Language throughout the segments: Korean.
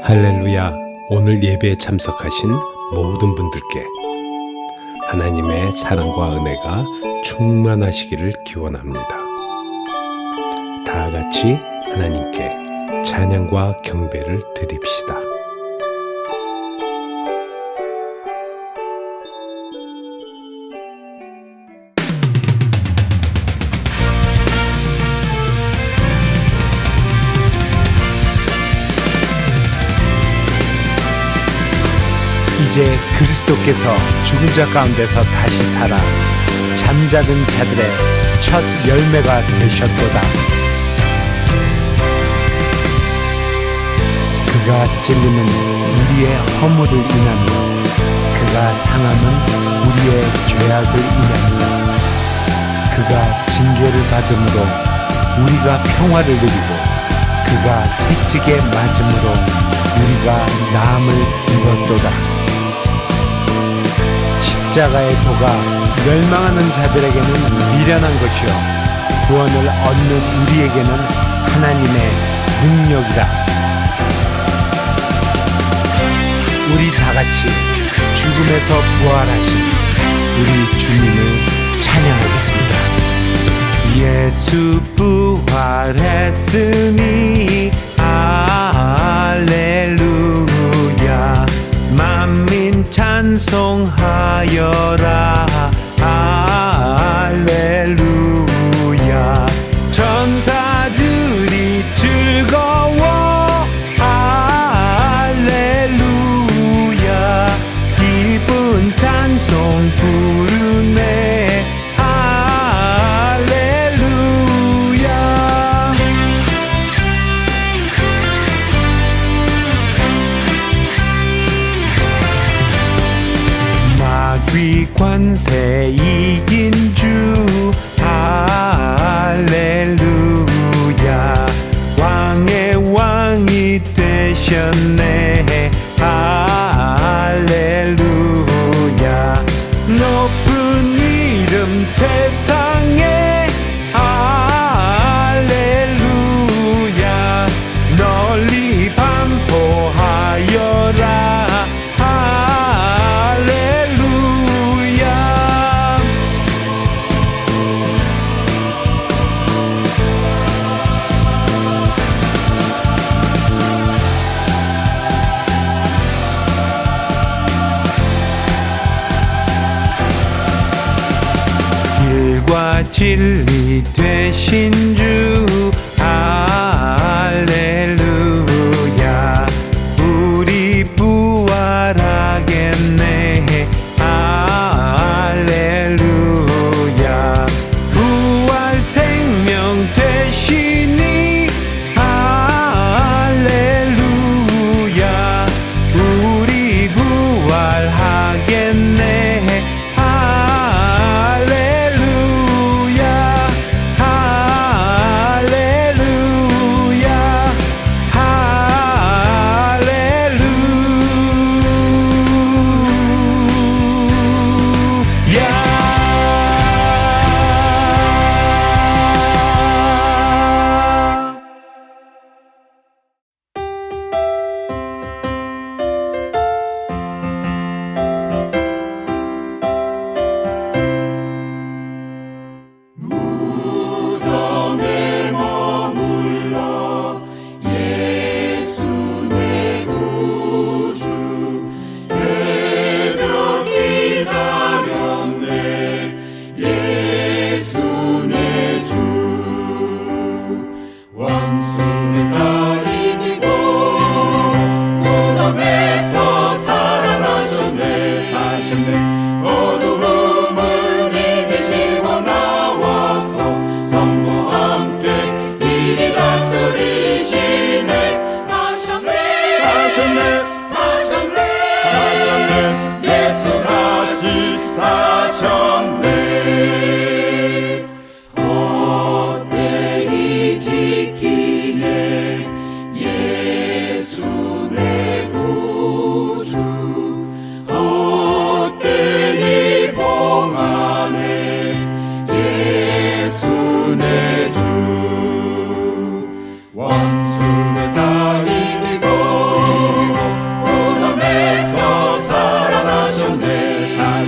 할렐루야. 오늘 예배에 참석하신 모든 분들께 하나님의 사랑과 은혜가 충만하시기를 기원합니다. 다 같이 하나님께 찬양과 경배를 드립시다. 이제 그리스도께서 죽은 자 가운데서 다시 살아 잠자는 자들의 첫 열매가 되셨도다. 그가 찔림은 우리의 허물을 인하며 그가 상함은 우리의 죄악을 인하며 그가 징계를 받음으로 우리가 평화를 누리고 그가 채찍에 맞음으로 우리가 나음을 입었도다. 십자가의 도가 멸망하는 자들에게는 미련한 것이요 구원을 얻는 우리에게는 하나님의 능력이다. 우리 다같이 죽음에서 부활하신 우리 주님을 찬양하겠습니다. 예수 부활했으니 할렐루야. 만민 찬송하여라. 할렐루야. 천사들이 즐거워. 할렐루야. 기쁜 찬송 부르네. 할렐루야. 마귀 관세 이긴 주. 할렐루야. 왕의 왕이 되셨네. 할렐루야. 높은 이름 세상에. 할렐루야. 널리 반포하여라. 할렐루야. 길과 진리 되신 주. 할렐루야. 우리 부활하겠네. 할렐루야. 부활 생명 되시니. 할렐루야. 우리 부활하겠네. 할렐루야. 할렐루야.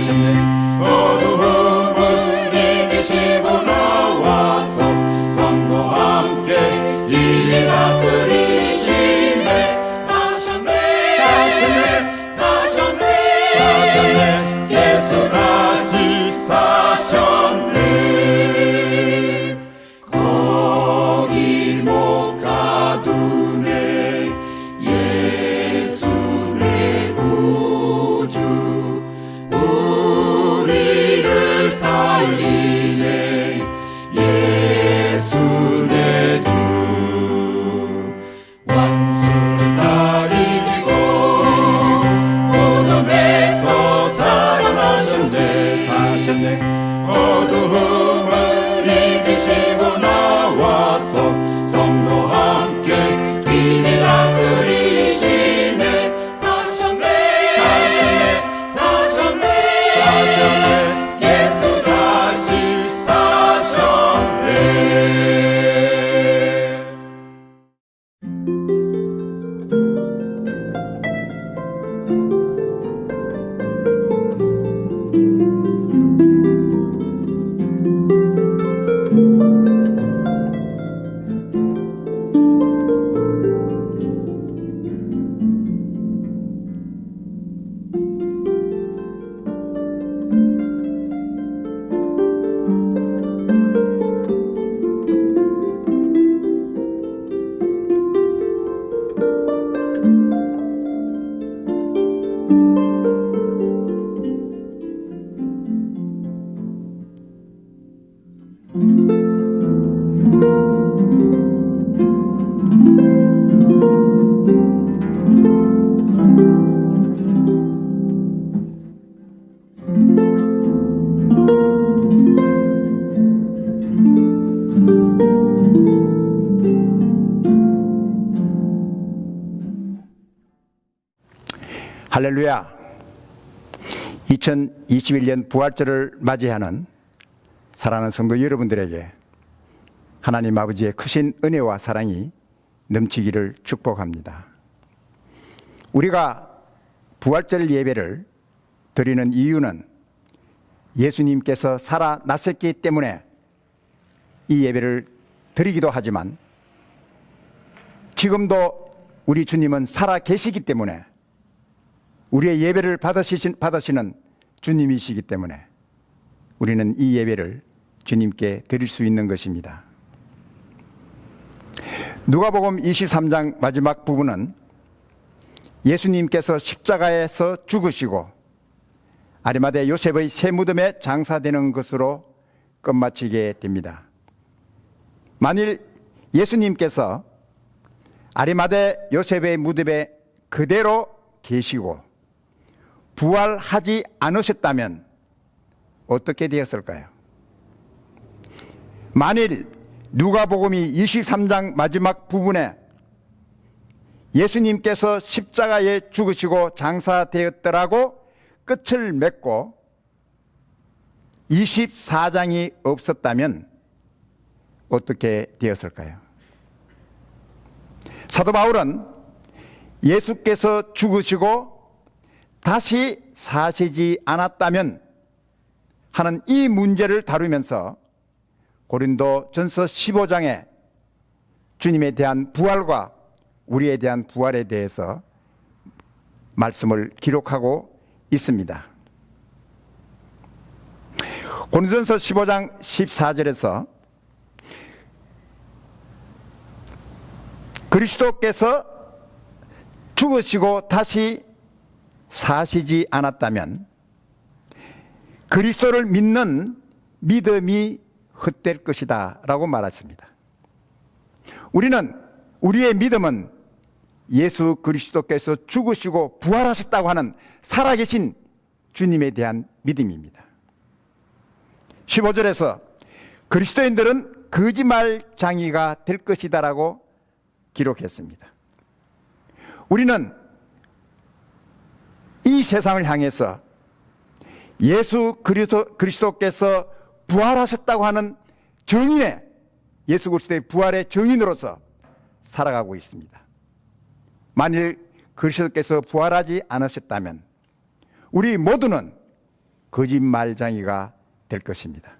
사셨네. 어두움을 이기시고 나와서 성도와 함께 길이 다스리시네. 사셨네 사셨네. 사셨네 사셨네. 예수 다시 사셨네. 거기 못 가두네. 예수 내 구주 우리를 살리네. 예수 내 주 원수를 다 이기고 무덤에서 살아나셨네. 사셨네. 어두움을 이기시고 나와서 성도와 함께 길이 다스리시네. 사셨네 사셨네. 사셨네 사셨네. 예수 다시 사셨네. 할렐루야. 2021년 부활절을 맞이하는 사랑하는 성도 여러분들에게 하나님 아버지의 크신 은혜와 사랑이 넘치기를 축복합니다. 우리가 부활절 예배를 드리는 이유는 예수님께서 살아나셨기 때문에 이 예배를 드리기도 하지만 지금도 우리 주님은 살아 계시기 때문에 우리의 예배를 받으시는 주님이시기 때문에 우리는 이 예배를 주님께 드릴 수 있는 것입니다. 누가복음 23장 마지막 부분은 예수님께서 십자가에서 죽으시고 아리마대 요셉의 새 무덤에 장사되는 것으로 끝마치게 됩니다. 만일 예수님께서 아리마대 요셉의 무덤에 그대로 계시고 부활하지 않으셨다면 어떻게 되었을까요? 만일 누가복음이 23장 마지막 부분에 예수님께서 십자가에 죽으시고 장사되었더라고 끝을 맺고 24장이 없었다면 어떻게 되었을까요? 사도 바울은 예수께서 죽으시고 다시 사시지 않았다면 하는 이 문제를 다루면서 고린도 전서 15장에 주님에 대한 부활과 우리에 대한 부활에 대해서 말씀을 기록하고 있습니다. 고린도전서 15장 14절에서 그리스도께서 죽으시고 다시 사시지 않았다면 그리스도를 믿는 믿음이 헛될 것이다 라고 말했습니다. 우리의 믿음은 예수 그리스도께서 죽으시고 부활하셨다고 하는 살아계신 주님에 대한 믿음입니다. 15절에서 그리스도인들은 거짓말쟁이가 될 것이다 라고 기록했습니다. 우리는 이 세상을 향해서 예수 그리스도께서 부활하셨다고 하는 증인의 예수 그리스도의 부활의 증인으로서 살아가고 있습니다. 만일 그리스도께서 부활하지 않으셨다면 우리 모두는 거짓말쟁이가 될 것입니다.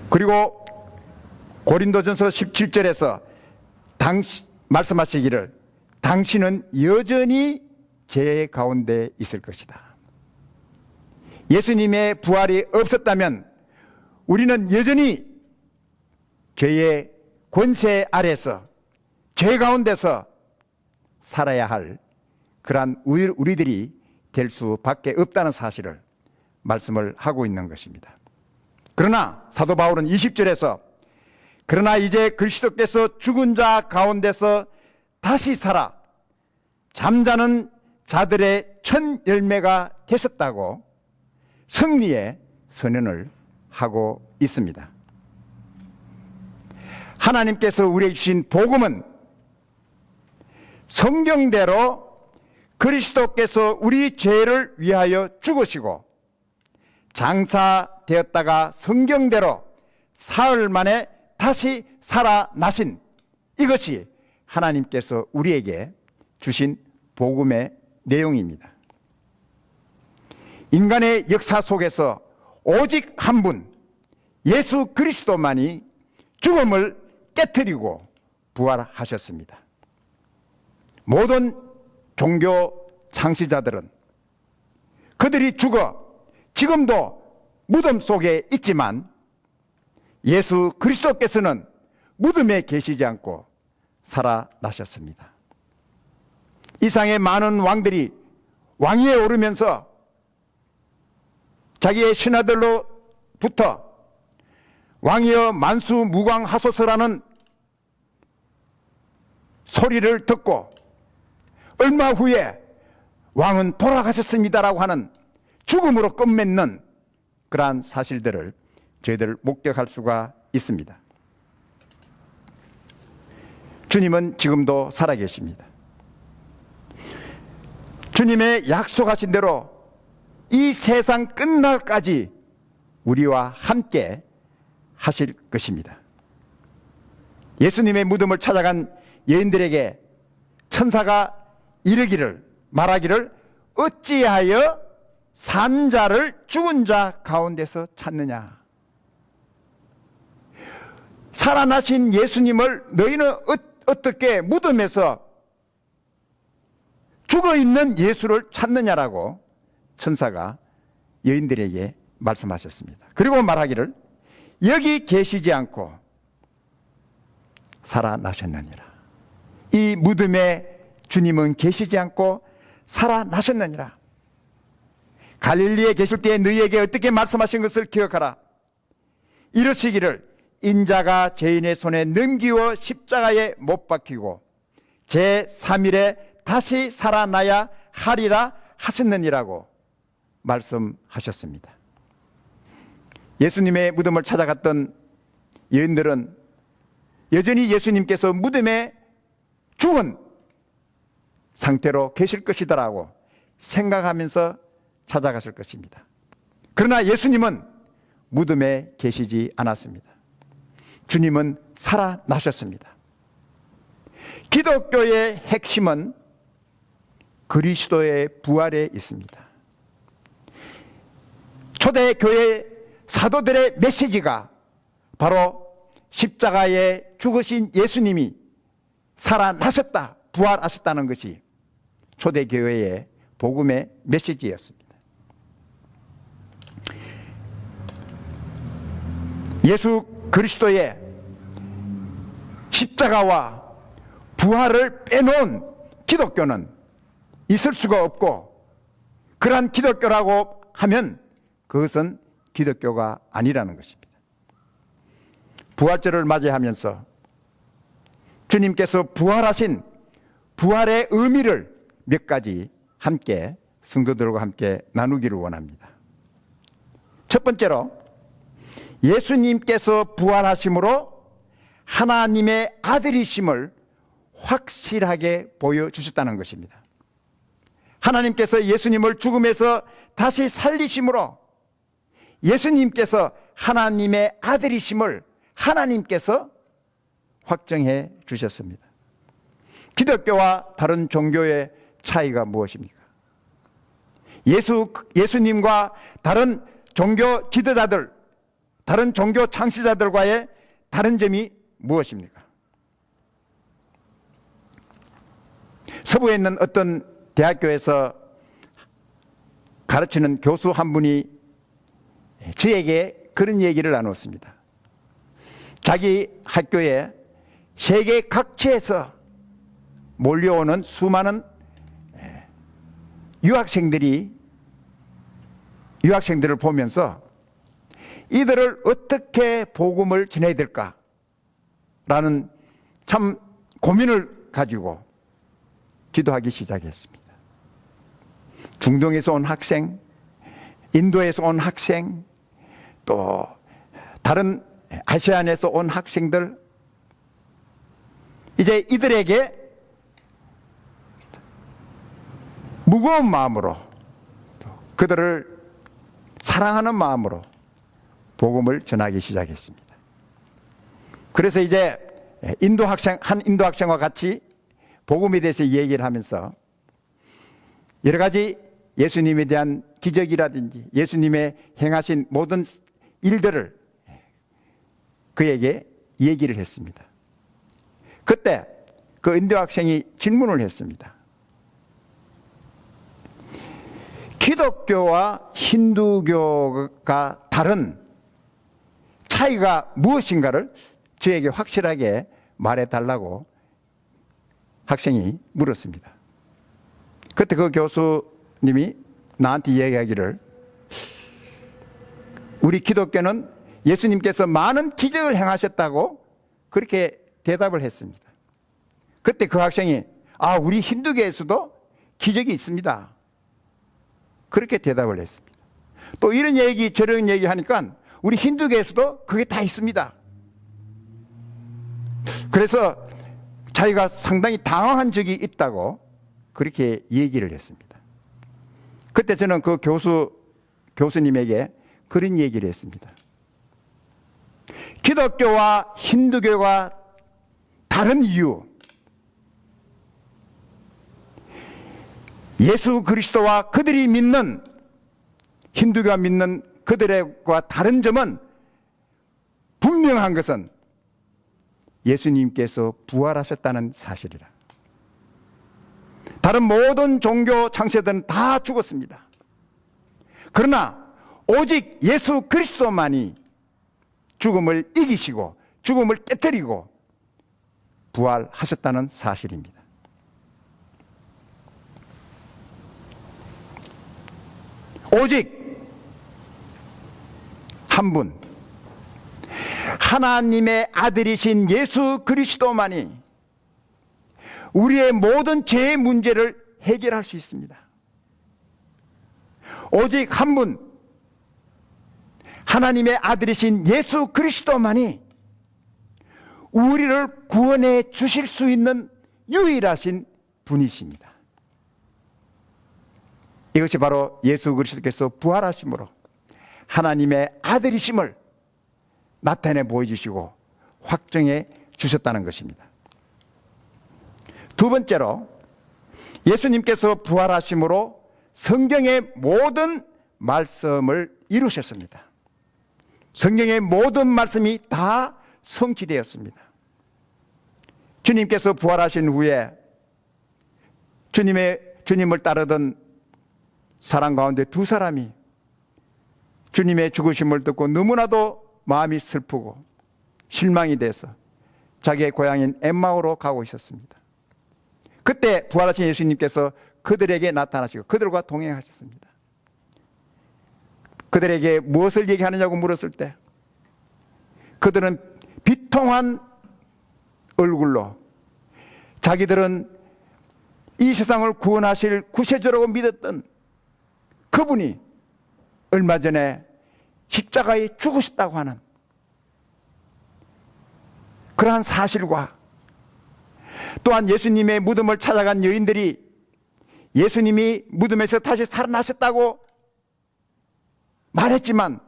그리고 고린도전서 17절에서 말씀하시기를 당신은 여전히 죄 가운데 있을 것이다. 예수님의 부활이 없었다면 우리는 여전히 죄의 권세 아래서 죄 가운데서 살아야 할 그러한 우리들이 될 수밖에 없다는 사실을 말씀을 하고 있는 것입니다. 그러나 사도 바울은 20절에서 그러나 이제 그리스도께서 죽은 자 가운데서 다시 살아 잠자는 자들의 첫 열매가 되셨다고 승리의 선언을 하고 있습니다. 하나님께서 우리에게 주신 복음은 성경대로 그리스도께서 우리 죄를 위하여 죽으시고 장사되었다가 성경대로 사흘 만에 다시 살아나신 이것이 하나님께서 우리에게 주신 복음의 내용입니다. 인간의 역사 속에서 오직 한 분, 예수 그리스도만이 죽음을 깨뜨리고 부활하셨습니다. 모든 종교 창시자들은 그들이 죽어 지금도 무덤 속에 있지만 예수 그리스도께서는 무덤에 계시지 않고 살아나셨습니다. 이상의 많은 왕들이 왕위에 오르면서 자기의 신하들로부터 왕이여 만수무강하소서라는 소리를 듣고 얼마 후에 왕은 돌아가셨습니다라고 하는 죽음으로 끝맺는 그러한 사실들을 저희들 목격할 수가 있습니다. 주님은 지금도 살아계십니다. 주님의 약속하신 대로 이 세상 끝날까지 우리와 함께 하실 것입니다. 예수님의 무덤을 찾아간 여인들에게 천사가 말하기를 어찌하여 산 자를 죽은 자 가운데서 찾느냐. 살아나신 예수님을 너희는 어떻게 무덤에서 죽어있는 예수를 찾느냐라고 천사가 여인들에게 말씀하셨습니다. 그리고 말하기를 여기 계시지 않고 살아나셨느니라. 이 무덤에 주님은 계시지 않고 살아나셨느니라. 갈릴리에 계실 때에 너희에게 어떻게 말씀하신 것을 기억하라. 이르시기를 인자가 죄인의 손에 넘기워 십자가에 못 박히고 제3일에 다시 살아나야 하리라 하셨느니라고 말씀하셨습니다. 예수님의 무덤을 찾아갔던 여인들은 여전히 예수님께서 무덤에 죽은 상태로 계실 것이다라고 생각하면서 찾아갔을 것입니다. 그러나 예수님은 무덤에 계시지 않았습니다. 주님은 살아나셨습니다. 기독교의 핵심은 그리스도의 부활에 있습니다. 초대교회 사도들의 메시지가 바로 십자가에 죽으신 예수님이 살아나셨다, 부활하셨다는 것이 초대교회의 복음의 메시지였습니다. 예수 그리스도의 십자가와 부활을 빼놓은 기독교는 있을 수가 없고, 그러한 기독교라고 하면 그것은 기독교가 아니라는 것입니다. 부활절을 맞이하면서 주님께서 부활하신 부활의 의미를 몇 가지 함께 성도들과 함께 나누기를 원합니다. 첫 번째로 예수님께서 부활하심으로 하나님의 아들이심을 확실하게 보여주셨다는 것입니다. 하나님께서 예수님을 죽음에서 다시 살리심으로 예수님께서 하나님의 아들이심을 하나님께서 확정해 주셨습니다. 기독교와 다른 종교의 차이가 무엇입니까? 예수님과 다른 종교 지도자들, 다른 종교 창시자들과의 다른 점이 무엇입니까? 서부에 있는 어떤 대학교에서 가르치는 교수 한 분이 저에게 그런 얘기를 나눴습니다. 자기 학교에 세계 각지에서 몰려오는 수많은 유학생들을 보면서 이들을 어떻게 복음을 전해야 될까라는 참 고민을 가지고 기도하기 시작했습니다. 중동에서 온 학생, 인도에서 온 학생, 또 다른 아시안에서 온 학생들, 이제 이들에게 무거운 마음으로, 그들을 사랑하는 마음으로 복음을 전하기 시작했습니다. 그래서 이제 한 인도 학생과 같이 복음에 대해서 얘기를 하면서 여러 가지 예수님에 대한 기적이라든지 예수님의 행하신 모든 일들을 그에게 얘기를 했습니다. 그때 그 인도 학생이 질문을 했습니다. 기독교와 힌두교가 다른 차이가 무엇인가를 저에게 확실하게 말해달라고 학생이 물었습니다. 그때 그 교수님이 나한테 이야기하기를, 우리 기독교는 예수님께서 많은 기적을 행하셨다고 그렇게 대답을 했습니다. 그때 그 학생이 우리 힌두교에서도 기적이 있습니다, 그렇게 대답을 했습니다. 또 이런 얘기 저런 얘기 하니까 우리 힌두교에서도 그게 다 있습니다. 그래서 자기가 상당히 당황한 적이 있다고 그렇게 얘기를 했습니다. 그때 저는 그 교수님에게 그런 얘기를 했습니다. 기독교와 힌두교가 다른 이유, 예수 그리스도와 그들이 믿는, 힌두교가 믿는 그들과 다른 점은, 분명한 것은 예수님께서 부활하셨다는 사실이라. 다른 모든 종교 창시자들은 다 죽었습니다. 그러나 오직 예수 그리스도만이 죽음을 이기시고 죽음을 깨뜨리고 부활하셨다는 사실입니다. 오직 한 분, 하나님의 아들이신 예수 그리스도만이 우리의 모든 죄의 문제를 해결할 수 있습니다. 오직 한 분, 하나님의 아들이신 예수 그리스도만이 우리를 구원해 주실 수 있는 유일하신 분이십니다. 이것이 바로 예수 그리스도께서 부활하심으로 하나님의 아들이심을 나타내 보여주시고 확정해 주셨다는 것입니다. 두 번째로, 예수님께서 부활하심으로 성경의 모든 말씀을 이루셨습니다. 성경의 모든 말씀이 다 성취되었습니다. 주님께서 부활하신 후에 주님을 따르던 사람 가운데 두 사람이 주님의 죽으심을 듣고 너무나도 마음이 슬프고 실망이 돼서 자기의 고향인 엠마오로 가고 있었습니다. 그때 부활하신 예수님께서 그들에게 나타나시고 그들과 동행하셨습니다. 그들에게 무엇을 얘기하느냐고 물었을 때 그들은 비통한 얼굴로 자기들은 이 세상을 구원하실 구세주라고 믿었던 그분이 얼마 전에 십자가에 죽으셨다고 하는 그러한 사실과, 또한 예수님의 무덤을 찾아간 여인들이 예수님이 무덤에서 다시 살아나셨다고 말했지만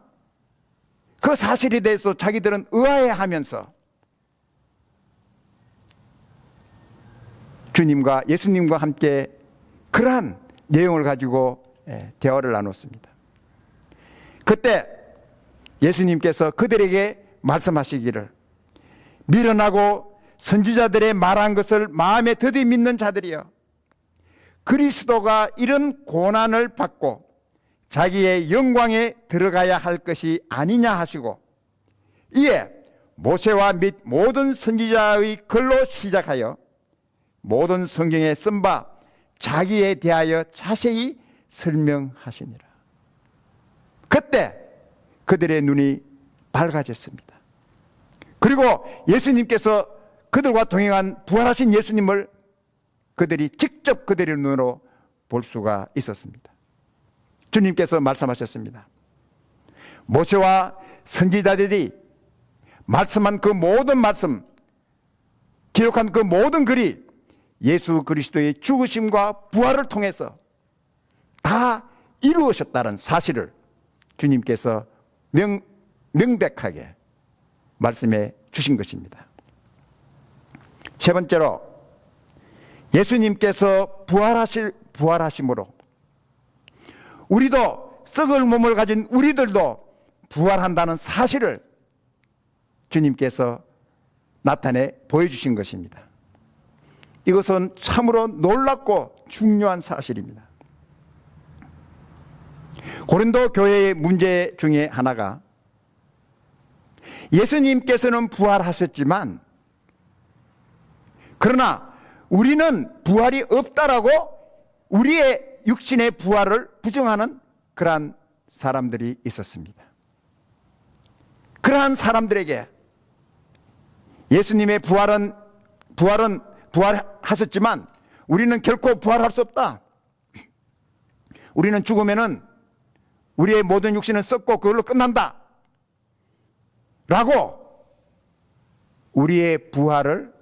그 사실에 대해서 자기들은 의아해하면서 예수님과 함께 그러한 내용을 가지고 대화를 나눴습니다. 그때 예수님께서 그들에게 말씀하시기를, 미련하고 선지자들의 말한 것을 마음에 더디 믿는 자들이여, 그리스도가 이런 고난을 받고 자기의 영광에 들어가야 할 것이 아니냐 하시고, 이에 모세와 및 모든 선지자의 글로 시작하여 모든 성경에 쓴 바 자기에 대하여 자세히 설명하시니라. 그때 그들의 눈이 밝아졌습니다. 그리고 예수님께서 그들과 동행한 부활하신 예수님을 그들이 직접 그들의 눈으로 볼 수가 있었습니다. 주님께서 말씀하셨습니다. 모세와 선지자들이 말씀한 그 모든 말씀, 기록한 그 모든 글이 예수 그리스도의 죽으심과 부활을 통해서 다 이루어졌다는 사실을 주님께서 명백하게 말씀해 주신 것입니다. 세 번째로, 예수님께서 부활하심으로 우리도, 썩을 몸을 가진 우리들도 부활한다는 사실을 주님께서 나타내 보여주신 것입니다. 이것은 참으로 놀랍고 중요한 사실입니다. 고린도 교회의 문제 중에 하나가, 예수님께서는 부활하셨지만 그러나 우리는 부활이 없다라고 우리의 육신의 부활을 부정하는 그러한 사람들이 있었습니다. 그러한 사람들에게 예수님의 부활하셨지만 우리는 결코 부활할 수 없다. 우리는 죽으면은 우리의 모든 육신은 썩고 그걸로 끝난다 라고 우리의 부활을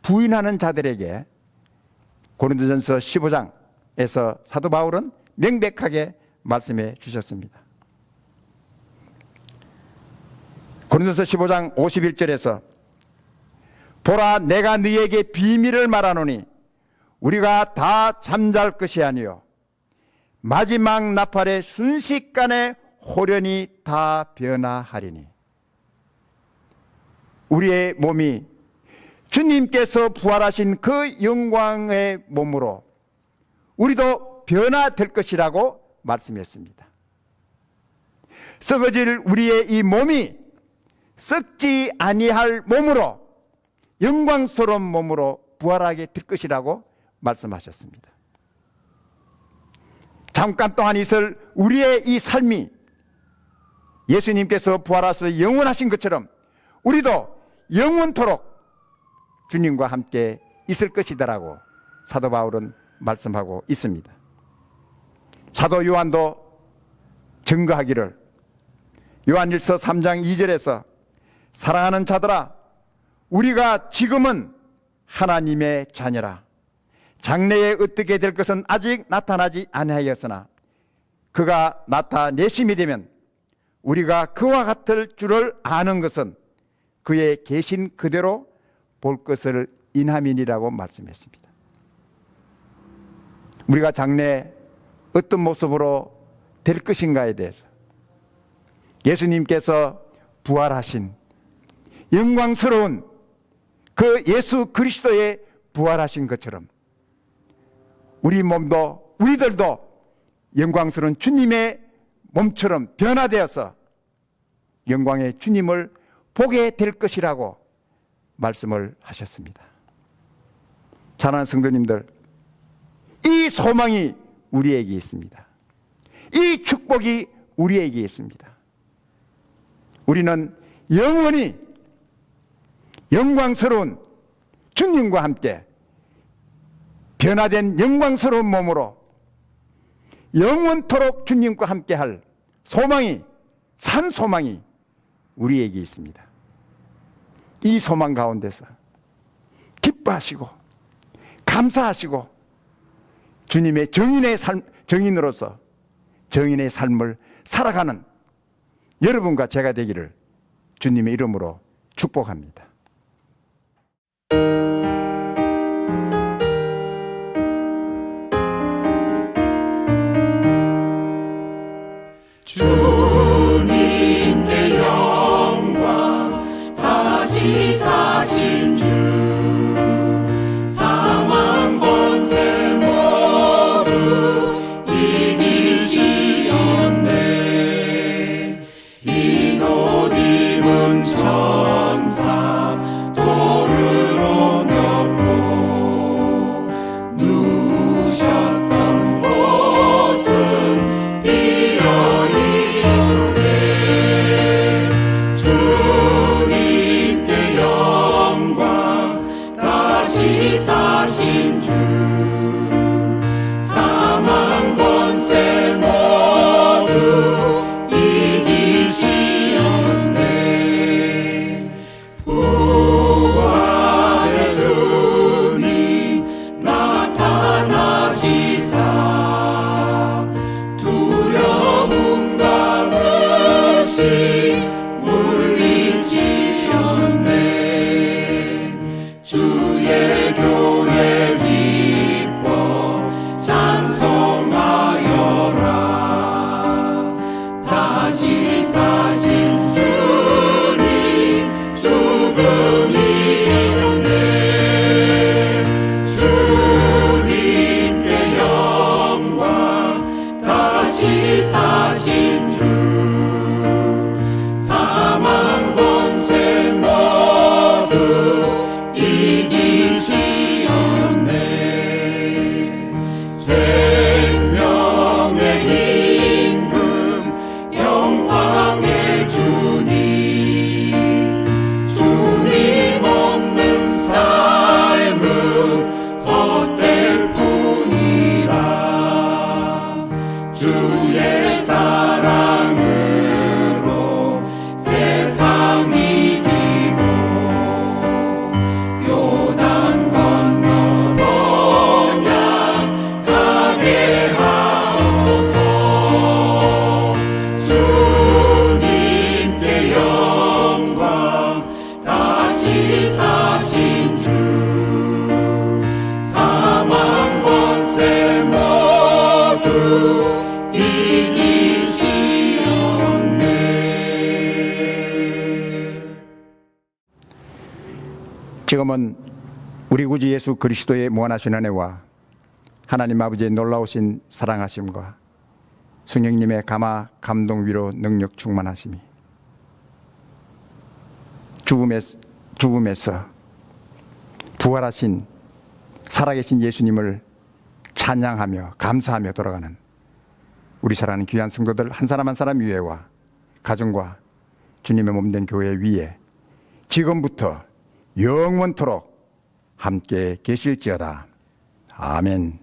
부인하는 자들에게 고린도전서 15장에서 사도 바울은 명백하게 말씀해 주셨습니다. 고린도전서 15장 51절에서 보라, 내가 너희에게 비밀을 말하노니 우리가 다 잠잘 것이 아니요 마지막 나팔의 순식간에 호련히 다 변화하리니. 우리의 몸이 주님께서 부활하신 그 영광의 몸으로 우리도 변화될 것이라고 말씀했습니다. 썩어질 우리의 이 몸이 썩지 아니할 몸으로, 영광스러운 몸으로 부활하게 될 것이라고 말씀하셨습니다. 잠깐 동안 있을 우리의 이 삶이 예수님께서 부활하셔서 영원하신 것처럼 우리도 영원토록 주님과 함께 있을 것이다라고 사도 바울은 말씀하고 있습니다. 사도 요한도 증거하기를, 요한일서 3장 2절에서 사랑하는 자들아, 우리가 지금은 하나님의 자녀라. 장래에 어떻게 될 것은 아직 나타나지 아니하였으나 그가 나타내심이 되면 우리가 그와 같을 줄을 아는 것은 그의 계신 그대로 볼 것을 인함이니라고 말씀했습니다. 우리가 장래에 어떤 모습으로 될 것인가에 대해서 예수님께서 부활하신 영광스러운 그 예수 그리스도의 부활하신 것처럼 우리 몸도, 우리들도 영광스러운 주님의 몸처럼 변화되어서 영광의 주님을 보게 될 것이라고 말씀을 하셨습니다. 사랑하는 성도님들, 이 소망이 우리에게 있습니다. 이 축복이 우리에게 있습니다. 우리는 영원히 영광스러운 주님과 함께 변화된 영광스러운 몸으로 영원토록 주님과 함께할 소망이, 산 소망이 우리에게 있습니다. 이 소망 가운데서 기뻐하시고 감사하시고 주님의 정인으로서 정인의 삶을 살아가는 여러분과 제가 되기를 주님의 이름으로 축복합니다. 주님께 영광 다시 사신 주 사망 권세 모두 이기시었네. 흰 옷 입은 천사 돌을 옮겼고 누우셨던 곳은 비어 있었네. 주님께 영광 다시 사신 주 사망 권세 모두 이기시었네. 부활의 주님 나타나시사 두려움과 의심 물리치셨네. 주의 교회 기뻐 찬송하여라. 다시 사신 주님 죽음이 이겼네. 주님께 영광 다시 사신 주 사망 권세 모두 이기시었네. 생명의 임금 영광의 주님 주님 없는 삶은 헛될 뿐이라. 주의 사랑으로 세상 이기고 요단 건너 번양 가게 하소서. 주님께 영광 다시 사신 주 사망 권세 모두 이기시었네. 지금은 우리 구주 예수 그리스도의 무한하신 은혜와 하나님 아버지의 놀라우신 사랑하심과 성령님의 감화, 감동, 위로, 능력 충만하심이 죽음에서 부활하신 살아계신 예수님을 찬양하며 감사하며 돌아가는 우리 사랑하는 귀한 성도들 한 사람 한 사람 위에와 가정과 주님의 몸된 교회 위에 지금부터 영원토록 함께 계실지어다. 아멘.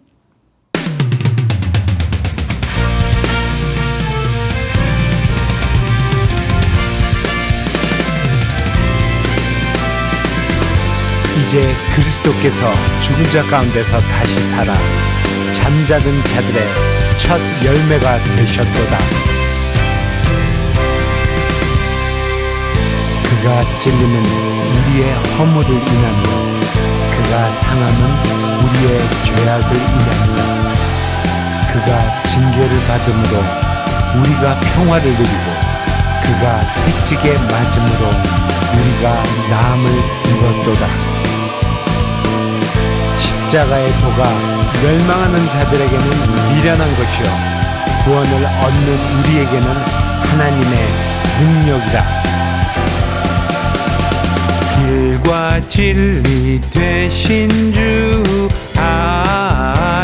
이제 그리스도께서 죽은 자 가운데서 다시 살아 잠자는 자들의 첫 열매가 되셨도다. 그가 찔림은 우리의 허물을 인하며 그가 상함은 우리의 죄악을 인하며 그가 징계를 받음으로 우리가 평화를 누리고 그가 채찍에 맞음으로 우리가 나음을 입었도다. 십자가의 도가 멸망하는 자들에게는 미련한 것이요 구원을 얻는 우리에게는 하나님의 능력이다. 길과 진리 되신 주 할렐루야.